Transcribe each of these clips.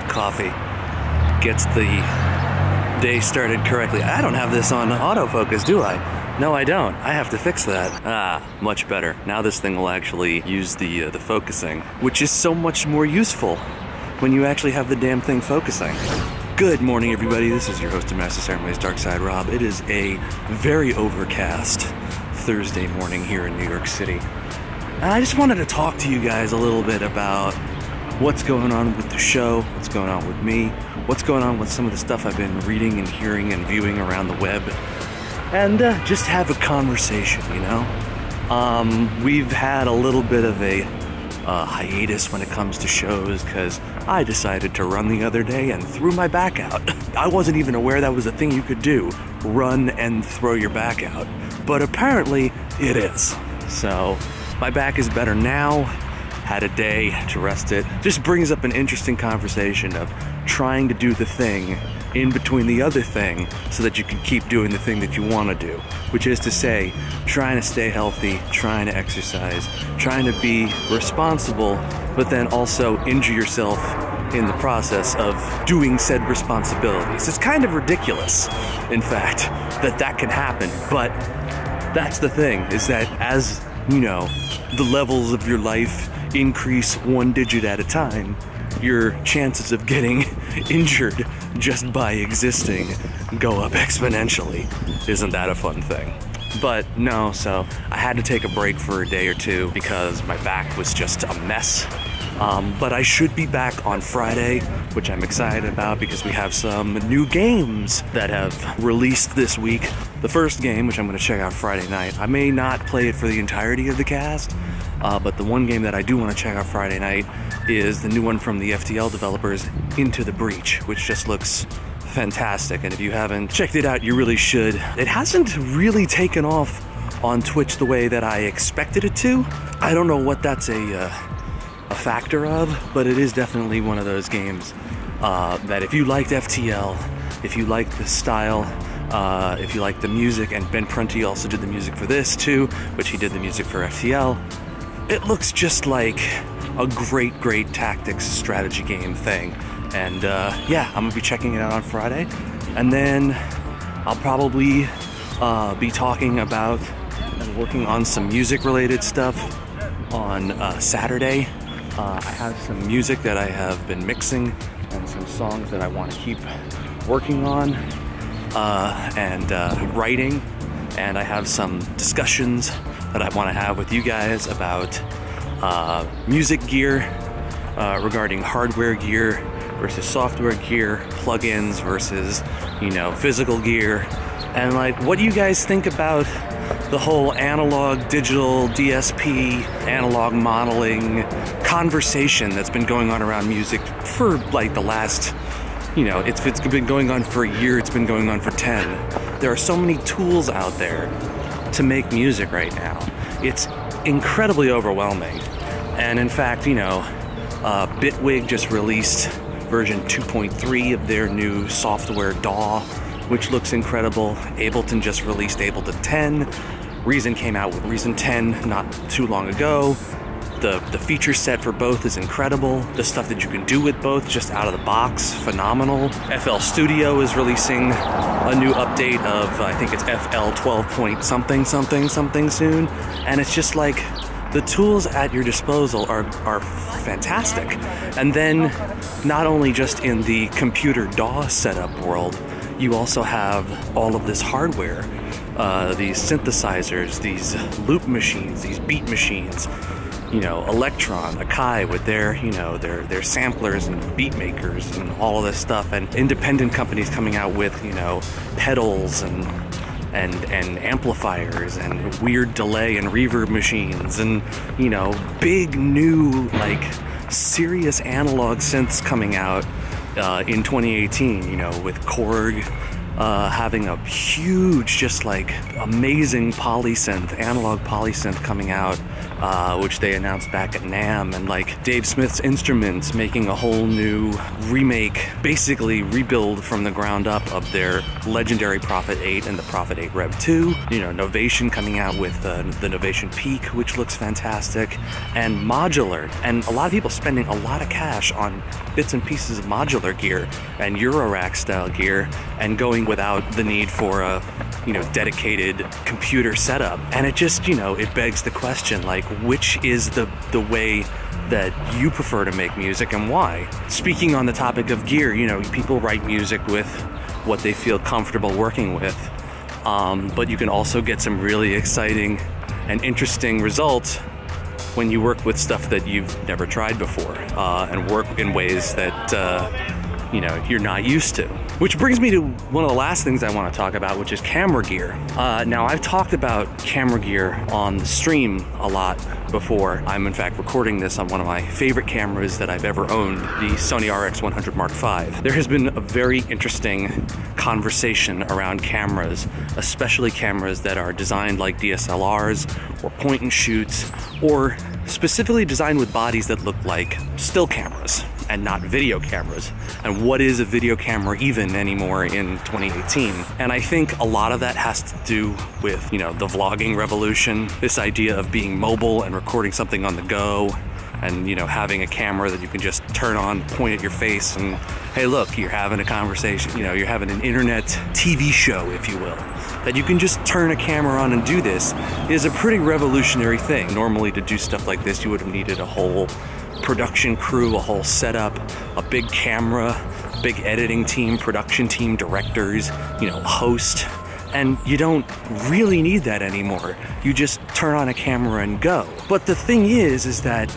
Coffee gets the day started correctly. I don't have this on autofocus, do I? No, I don't. I have to fix that. Much better. Now this thing will actually use the focusing, which is so much more useful when you actually have the damn thing focusing. Good morning, everybody. This is your host and Master Ceremonies, Darkside It is a very overcast Thursday morning here in New York City. And I just wanted to talk to you guys a little bit about what's going on with the show, what's going on with me, what's going on with some of the stuff I've been reading and hearing and viewing around the web, and just have a conversation, you know? We've had a little bit of a hiatus when it comes to shows because I decided to run the other day and threw my back out. I wasn't even aware that was a thing you could do, run and throw your back out, but apparently it is. So my back is better now. Had a day to rest it. Just brings up an interesting conversation of trying to do the thing in between the other thing so that you can keep doing the thing that you want to do, which is to say, trying to stay healthy, trying to exercise, trying to be responsible, but then also injure yourself in the process of doing said responsibilities. It's kind of ridiculous, in fact, that can happen, but that's the thing, is that as, you know, the levels of your life increase one digit at a time, your chances of getting injured just by existing go up exponentially. Isn't that a fun thing? But no, so I had to take a break for a day or two because my back was just a mess. But I should be back on Friday, which I'm excited about because we have some new games that have released this week. The first game, which I'm going to check out Friday night, I may not play it for the entirety of the cast, but the one game that I do want to check out Friday night is the new one from the FTL developers, Into the Breach, which just looks fantastic. And if you haven't checked it out, you really should. It hasn't really taken off on Twitch the way that I expected it to. I don't know what that's a factor of, but it is definitely one of those games that if you liked FTL, if you like the style, if you like the music, and Ben Prunty also did the music for this too, which he did the music for FTL, it looks just like a great tactics strategy game thing. And yeah, I'm gonna be checking it out on Friday, and then I'll probably be talking about and working on some music related stuff on Saturday. I have some music that I have been mixing and some songs that I want to keep working on and writing, and I have some discussions that I want to have with you guys about music gear, regarding hardware gear versus software gear, plugins versus, you know, physical gear, and like what you guys think about the whole analog, digital, DSP, analog modeling conversation that's been going on around music for like the last, you know, it's been going on for a year, it's been going on for 10. There are so many tools out there to make music right now. It's incredibly overwhelming. And in fact, you know, Bitwig just released version 2.3 of their new software DAW, which looks incredible. Ableton just released Ableton 10. Reason came out with Reason 10 not too long ago. The feature set for both is incredible. The stuff that you can do with both, just out of the box, phenomenal. FL Studio is releasing a new update of, I think it's FL 12 something soon. And it's just like, the tools at your disposal are fantastic. And then, not only just in the computer DAW setup world, you also have all of this hardware, these synthesizers, these loop machines, these beat machines, you know, Electron, Akai with their, you know, their samplers and beat makers and all of this stuff, and independent companies coming out with, you know, pedals and amplifiers and weird delay and reverb machines, and, you know, big new, like, serious analog synths coming out in 2018, you know, with Korg having a huge, just like amazing polysynth, analog polysynth coming out which they announced back at NAMM, and like Dave Smith's Instruments making a whole new remake, basically rebuild from the ground up of their legendary Prophet 8 and the Prophet 8 Rev 2. You know, Novation coming out with the Novation Peak, which looks fantastic, and modular, and a lot of people spending a lot of cash on bits and pieces of modular gear and Eurorack style gear, and going without the need for a, you know, dedicated computer setup. And it just, you know, it begs the question, like, which is the way that you prefer to make music and why? Speaking on the topic of gear, you know, people write music with what they feel comfortable working with, but you can also get some really exciting and interesting results when you work with stuff that you've never tried before, and work in ways that you know, you're not used to. Which brings me to one of the last things I want to talk about, which is camera gear. Now, I've talked about camera gear on the stream a lot before. I'm in fact recording this on one of my favorite cameras that I've ever owned, the Sony RX100 Mark V. There has been a very interesting conversation around cameras, especially cameras that are designed like DSLRs or point and shoots, or specifically designed with bodies that look like still cameras and not video cameras. And what is a video camera even anymore in 2018? And I think a lot of that has to do with, you know, the vlogging revolution, this idea of being mobile and recording something on the go, and, you know, having a camera that you can just turn on, point at your face, and hey, look, you're having a conversation, you know, you're having an internet TV show, if you will. That you can just turn a camera on and do this is a pretty revolutionary thing. Normally, to do stuff like this, you would have needed a whole production crew, a whole setup, a big camera, big editing team, production team, directors, you know, host. And you don't really need that anymore. You just turn on a camera and go. But the thing is that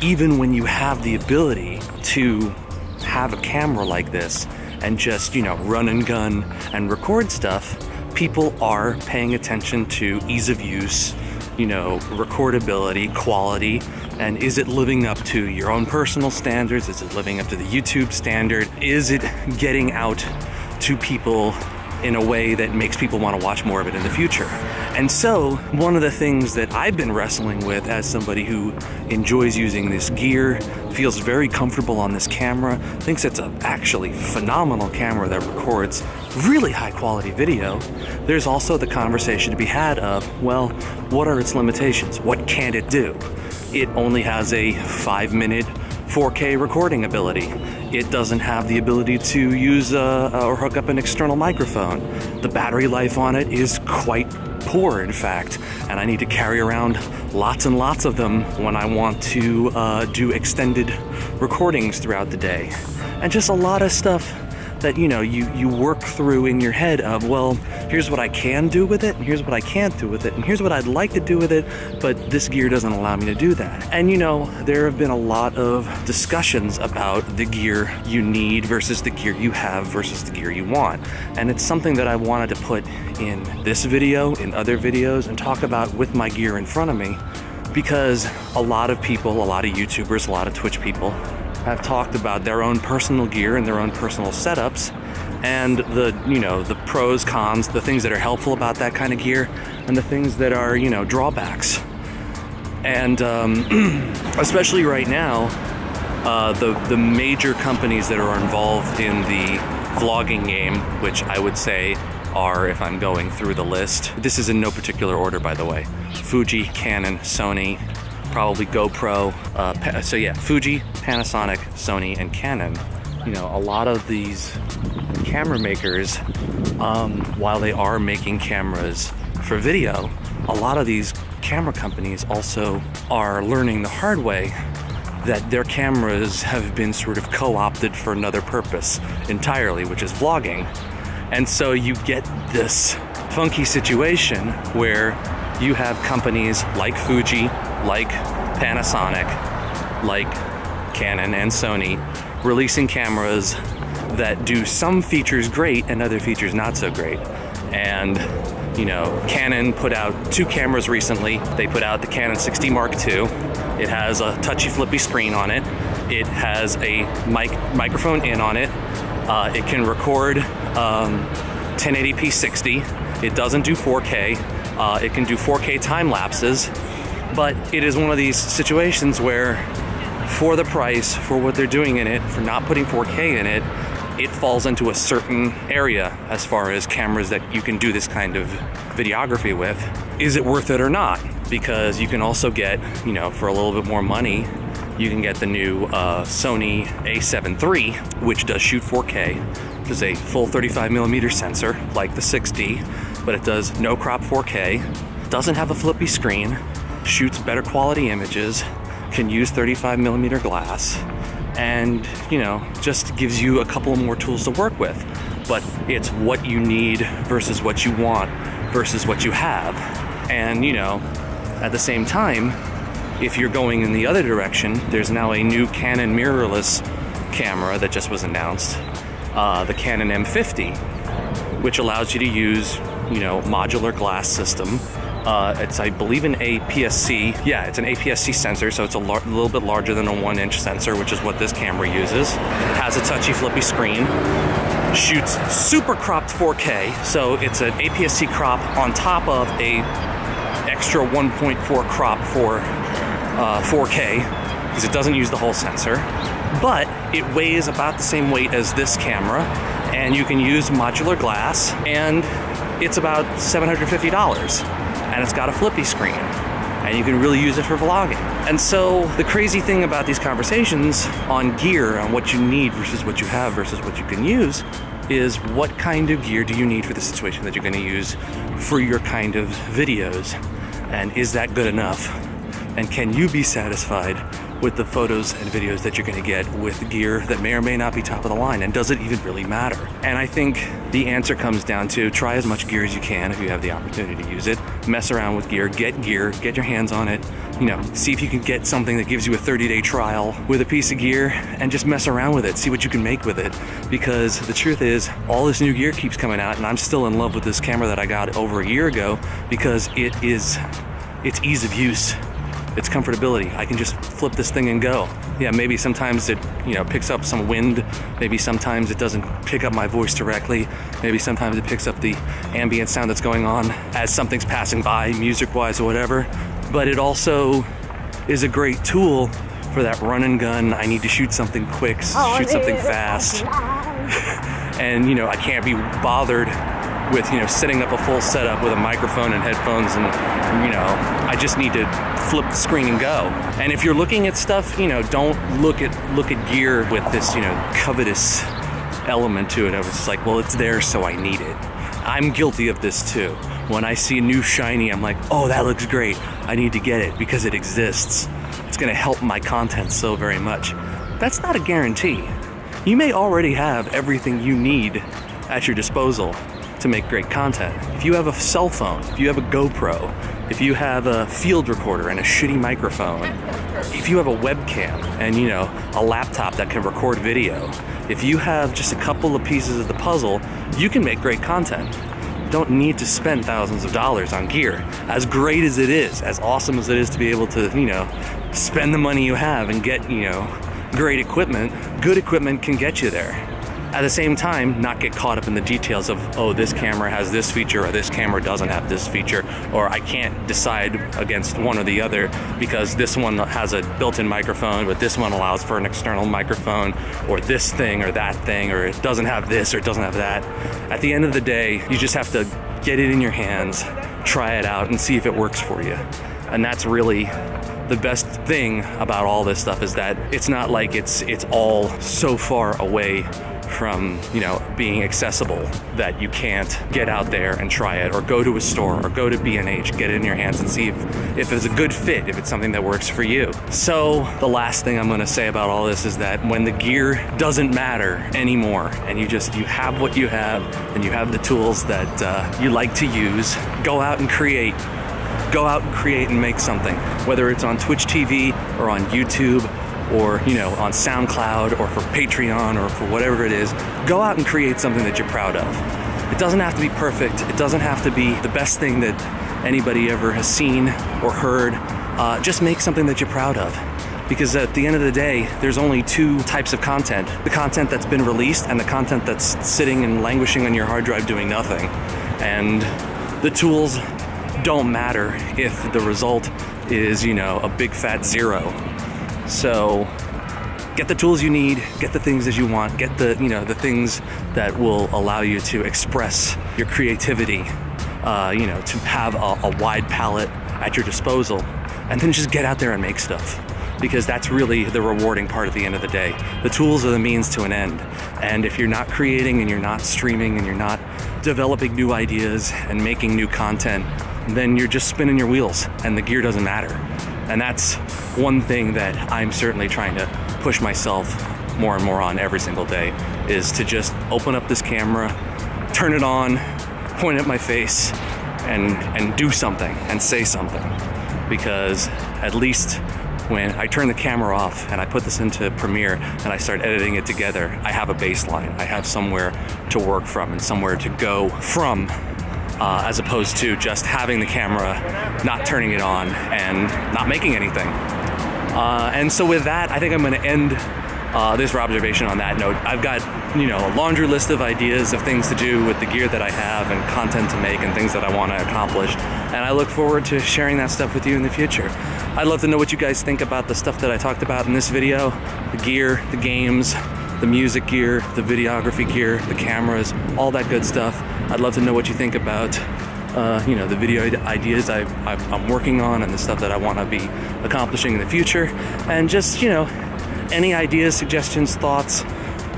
even when you have the ability to have a camera like this and just, you know, run and gun and record stuff, people are paying attention to ease of use, you know, recordability, quality, and is it living up to your own personal standards? Is it living up to the YouTube standard? Is it getting out to people in a way that makes people want to watch more of it in the future? And so, one of the things that I've been wrestling with as somebody who enjoys using this gear, feels very comfortable on this camera, thinks it's an actually phenomenal camera that records really high quality video, there's also the conversation to be had of, well, what are its limitations? What can't it do? It only has a 5-minute 4K recording ability. It doesn't have the ability to use or hook up an external microphone. The battery life on it is quite poor, in fact, and I need to carry around lots and lots of them when I want to do extended recordings throughout the day. And just a lot of stuff that, you know, you work through in your head of, well, here's what I can do with it, and here's what I can't do with it, and here's what I'd like to do with it, but this gear doesn't allow me to do that. And, you know, there have been a lot of discussions about the gear you need versus the gear you have versus the gear you want. And it's something that I wanted to put in this video, in other videos, and talk about with my gear in front of me, because a lot of people, a lot of YouTubers, a lot of Twitch people have talked about their own personal gear and their own personal setups, and the, you know, the pros, cons, the things that are helpful about that kind of gear, and the things that are, you know, drawbacks. And especially right now, the major companies that are involved in the vlogging game, which I would say are, if I'm going through the list, this is in no particular order, by the way: Fuji, Canon, Sony, probably GoPro, so yeah, Fuji, Panasonic, Sony, and Canon. You know, a lot of these camera makers, while they are making cameras for video, a lot of these camera companies also are learning the hard way that their cameras have been sort of co-opted for another purpose entirely, which is vlogging. And so you get this funky situation where you have companies like Fuji, like Panasonic, like Canon and Sony releasing cameras that do some features great and other features not so great. And, you know, Canon put out 2 cameras recently. They put out the Canon 60 Mark II. It has a touchy flippy screen on it. It has a microphone in on it. It can record 1080p 60. It doesn't do 4K. It can do 4K time lapses. But it is one of these situations where for the price, for what they're doing in it, for not putting 4K in it, it falls into a certain area as far as cameras that you can do this kind of videography with. Is it worth it or not? Because you can also get, you know, for a little bit more money, you can get the new Sony a7 III, which does shoot 4K. It is a full 35mm sensor, like the 6D, but it does no crop 4K, doesn't have a flippy screen, shoots better quality images, can use 35mm glass, and, you know, just gives you a couple more tools to work with. But it's what you need versus what you want versus what you have. And, you know, at the same time, if you're going in the other direction, there's now a new Canon mirrorless camera that just was announced, the Canon M50, which allows you to use, you know, modular glass system. It's, I believe, an APS-C. Yeah, it's an APS-C sensor, so it's a little bit larger than a 1-inch sensor, which is what this camera uses. It has a touchy flippy screen, shoots super cropped 4K, so it's an APS-C crop on top of a extra 1.4 crop for 4K, because it doesn't use the whole sensor. But it weighs about the same weight as this camera, and you can use modular glass, and it's about $750. And it's got a flippy screen, and you can really use it for vlogging. And so the crazy thing about these conversations on gear, on what you need versus what you have versus what you can use, is what kind of gear do you need for the situation that you're going to use for your kind of videos, and is that good enough? And can you be satisfied with the photos and videos that you're going to get with gear that may or may not be top of the line, and does it even really matter? And I think the answer comes down to try as much gear as you can if you have the opportunity to use it. Mess around with gear, get your hands on it, you know, see if you can get something that gives you a 30-day trial with a piece of gear, and just mess around with it, see what you can make with it. Because the truth is, all this new gear keeps coming out, and I'm still in love with this camera that I got over a year ago, because it's ease of use. It's comfortability. I can just flip this thing and go. Yeah, maybe sometimes it, you know, picks up some wind. Maybe sometimes it doesn't pick up my voice directly. Maybe sometimes it picks up the ambient sound that's going on as something's passing by, music-wise or whatever. But it also is a great tool for that run and gun. I need to shoot something quick, shoot something fast. And, you know, I can't be bothered with, you know, setting up a full setup with a microphone and headphones, and, you know, I just need to flip the screen and go. And if you're looking at stuff, you know, don't look at gear with this, you know, covetous element to it. I was just like, well, it's there, so I need it. I'm guilty of this too. When I see a new shiny, I'm like, oh, that looks great. I need to get it because it exists. It's gonna help my content so very much. That's not a guarantee. You may already have everything you need at your disposal to make great content. If you have a cell phone, if you have a GoPro, if you have a field recorder and a shitty microphone, if you have a webcam and, you know, a laptop that can record video, if you have just a couple of pieces of the puzzle, you can make great content. You don't need to spend thousands of dollars on gear. As great as it is, as awesome as it is to be able to, you know, spend the money you have and get, you know, great equipment, good equipment can get you there. At the same time, not get caught up in the details of, oh, this camera has this feature, or this camera doesn't have this feature, or I can't decide against one or the other because this one has a built-in microphone, but this one allows for an external microphone, or this thing or that thing, or it doesn't have this or it doesn't have that. At the end of the day, you just have to get it in your hands, try it out, and see if it works for you. And that's really the best thing about all this stuff, is that it's not like it's all so far away from, you know, being accessible that you can't get out there and try it, or go to a store, or go to B&H, get it in your hands and see if it's a good fit, if it's something that works for you. So the last thing I'm going to say about all this is that when the gear doesn't matter anymore, and you have what you have, and you have the tools that you like to use, go out and create. Go out and create and make something, whether it's on Twitch TV or on YouTube, or, you know, on SoundCloud, or for Patreon, or for whatever it is. Go out and create something that you're proud of. It doesn't have to be perfect. It doesn't have to be the best thing that anybody ever has seen or heard. Just make something that you're proud of. Because at the end of the day, there's only two types of content. The content that's been released, and the content that's sitting and languishing on your hard drive doing nothing. And the tools don't matter if the result is, you know, a big fat 0. So get the tools you need, get the things that you want, get the, you know, the things that will allow you to express your creativity, you know, to have a wide palette at your disposal, and then just get out there and make stuff. Because that's really the rewarding part at the end of the day. The tools are the means to an end. And if you're not creating and you're not streaming and you're not developing new ideas and making new content, then you're just spinning your wheels and the gear doesn't matter. And that's one thing that I'm certainly trying to push myself more and more on every single day, is to just open up this camera, turn it on, point at my face, and do something and say something. Because at least when I turn the camera off and I put this into Premiere and I start editing it together, I have a baseline. I have somewhere to work from and somewhere to go from, as opposed to just having the camera, not turning it on, and not making anything. And so with that, I think I'm gonna end this Robservation on that note. I've got, you know, a laundry list of ideas of things to do with the gear that I have and content to make and things that I want to accomplish. And I look forward to sharing that stuff with you in the future. I'd love to know what you guys think about the stuff that I talked about in this video. The gear, the games, the music gear, the videography gear, the cameras, all that good stuff. I'd love to know what you think about you know, the video ideas I'm working on and the stuff that I want to be accomplishing in the future. And just, you know, any ideas, suggestions, thoughts,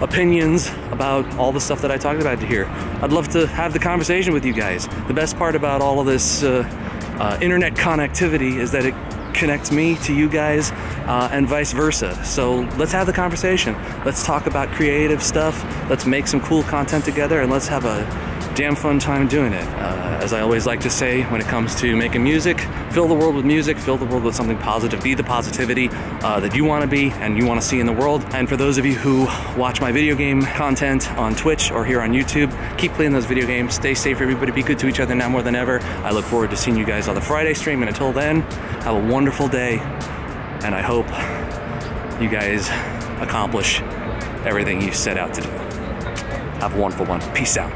opinions about all the stuff that I talked about here. I'd love to have the conversation with you guys. The best part about all of this internet connectivity is that it connects me to you guys and vice versa. So let's have the conversation. Let's talk about creative stuff. Let's make some cool content together, and let's have a damn fun time doing it. As I always like to say when it comes to making music, fill the world with music, fill the world with something positive, be the positivity that you want to be and you want to see in the world. And for those of you who watch my video game content on Twitch or here on YouTube, keep playing those video games, stay safe everybody, be good to each other now more than ever. I look forward to seeing you guys on the Friday stream, and until then, have a wonderful day, and I hope you guys accomplish everything you set out to do. Have a wonderful one. Peace out.